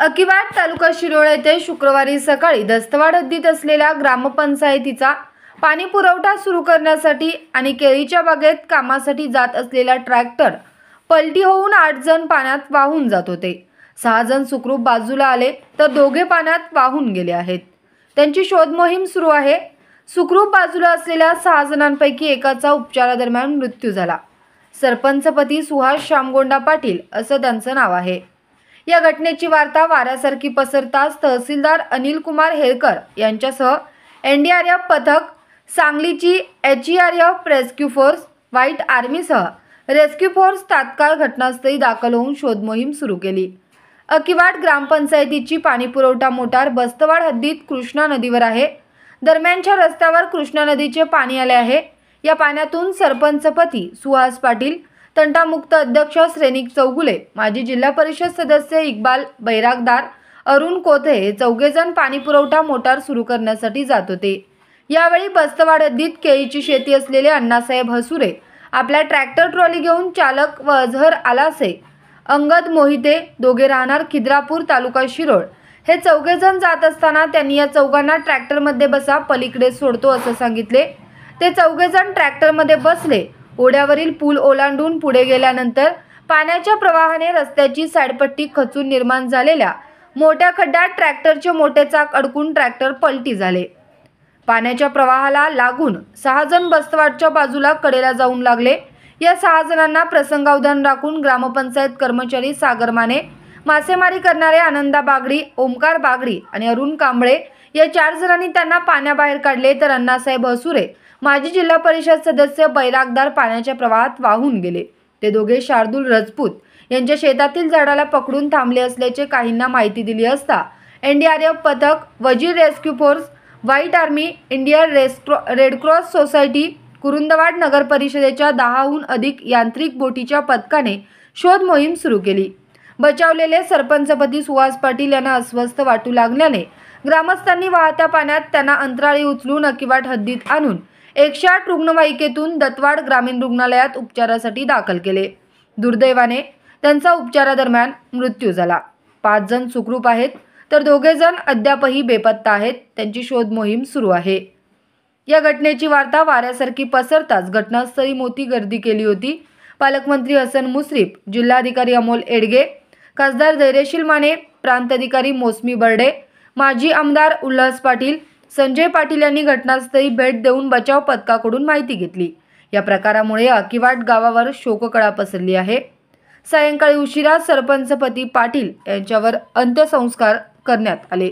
अकिवाड तालुका शिरोळ येथे शुक्रवारी सकाळी दस्तवाड हद्दीत असलेल्या ग्रामपंचायतीचा पाणी पुरवठा सुरू करण्यासाठी आणि केळीच्या बागेत कामासाठी जात असलेला ट्रॅक्टर पलटी होऊन 8 जण पाण्यात वाहून जात होते। 6 जण सुखरूप बाजूला आले तर दोघे पाण्यात वाहून गेले आहेत। त्यांची शोध मोहीम सुरू आहे। सुखरूप बाजूला असलेल्या 6 जणांपैकी एकाचा उपचारादरम्यान मृत्यू झाला। सरपंचपती सुहास श्यामगोंडा पाटील असं त्यांचं नाव आहे। या घटनेची वार्ता वाऱ्यासारखी पसरताच तहसीलदार अनिल कुमार हेळकर यांच्यासह एनडीआरएफ पथक, सांगलीची एचईआरएफ रेस्क्यू फोर्स, व्हाईट आर्मीसह रेस्क्यू फोर्स तात्काळ घटनास्थळी दाखल होऊन शोध मोहीम सुरू केली। अकिवाड ग्रामपंचायतीची पाणीपुरवठा मोटार बस्तवाड हद्दीत कृष्णा नदीवर आहे। दरम्यानच्या रस्त्यावर कृष्णा नदीचे पाणी आले आहे। या पाण्यातून सरपंचपती सुहास पाटील, तंटामुक्त अध्यक्ष श्रेनिक चौगुले, माजी जिल्हा परिषद सदस्य इक्बाल बैरागदार, अरुण कोथे हे 4 जण पाणी पुरवठा मोटार सुरू करण्यासाठी जात होते। यावेळी बस्तवाड हद्दीत केळीची शेती असलेले अण्णासाहेब हसुरे आपल्या ट्रॅक्टर ट्रॉली घेऊन चालक व अझहर आलासे, अंगद मोहिते दोघे राहणार खिद्रापूर तालुका शिरोळ हे 4 जण जात असताना त्यांनी या 4घांना ट्रॅक्टरमध्ये बसा, पलीकडे सोडतो असं सांगितले। ते 4 जण ट्रॅक्टरमध्ये बसले। ओढ्यावरील पूल ओलांडून पुढे गेल्यानंतर पाण्याच्या प्रवाहाने रस्त्याची साईडपट्टी खचून निर्माण झालेल्या मोठ्या खड्ड्यात ट्रॅक्टरचे मोठे चाक अडकून ट्रॅक्टर पलटी झाले। पाण्याच्या प्रवाहाला लागून 6 जण बस्तवाडच्या बाजूला कडेला जाऊन लागले। या 6 जणांना प्रसंगावधान राखून ग्रामपंचायत कर्मचारी सागर माने, मासेमारी करणारे आनंदा बागडी, ओमकार बागडी आणि अरुण कांबळे या 4 जणांनी त्यांना पाण्याबाहेर काढले तर अण्णासाहेब हसुरे, माजी जिल्हा परिषद सदस्य बैरागदार पाण्याच्या प्रवाहात वाहून गेले। ते दोघे शार्दूल राजपूत यांच्या शेतातील झाडाला पकडून थांबले असल्याचे काहींना माहिती दिली असता एनडीआरएफ पथक, Wazir rescue force, white army, Indian red cross society, Kurundwad नगर परिषदेच्या 10हून अधिक यांत्रिक बोटीच्या पथकाने शोध मोहीम सुरू केली। बचावलेले सरपंचपती सुहास पाटील यांना अस्वस्थ वाटू लागल्याने ग्रामस्थांनी वाहत्या पाण्यात त्यांना अंतराळी उचलून अकिवाड हद्दीत आणून 108 रुग्णवाहिकेतून दत्तवाड ग्रामीण रुग्णालयात उपचारासाठी दाखल केले। दुर्दैवाने त्यांचा उपचारादरम्यान मृत्यू झाला। 5 जण सुखरूप आहेत तर 2 जण अद्यापही बेपत्ता आहेत। त्यांची शोध मोहीम सुरू आहे। या घटनेची वार्ता वाऱ्यासारखी पसरताच घटनास्थळी मोठी गर्दी केली होती। पालकमंत्री हसन मुश्रीफ, जिल्हाधिकारी अमोल एडगे, खासदार धैर्यशील माने, प्रांत अधिकारी मौसमी बर्डे, माजी आमदार उल्हास पाटील, संजय पाटील यांनी घटनास्थळी भेट देऊन बचाव पथकाकडून माहिती घेतली। या प्रकारामुळे अकिवाड गावावर शोककळा पसरली आहे। सायंकाळी उशिरा सरपंचपती पाटील यांच्यावर अंत्यसंस्कार करण्यात आले।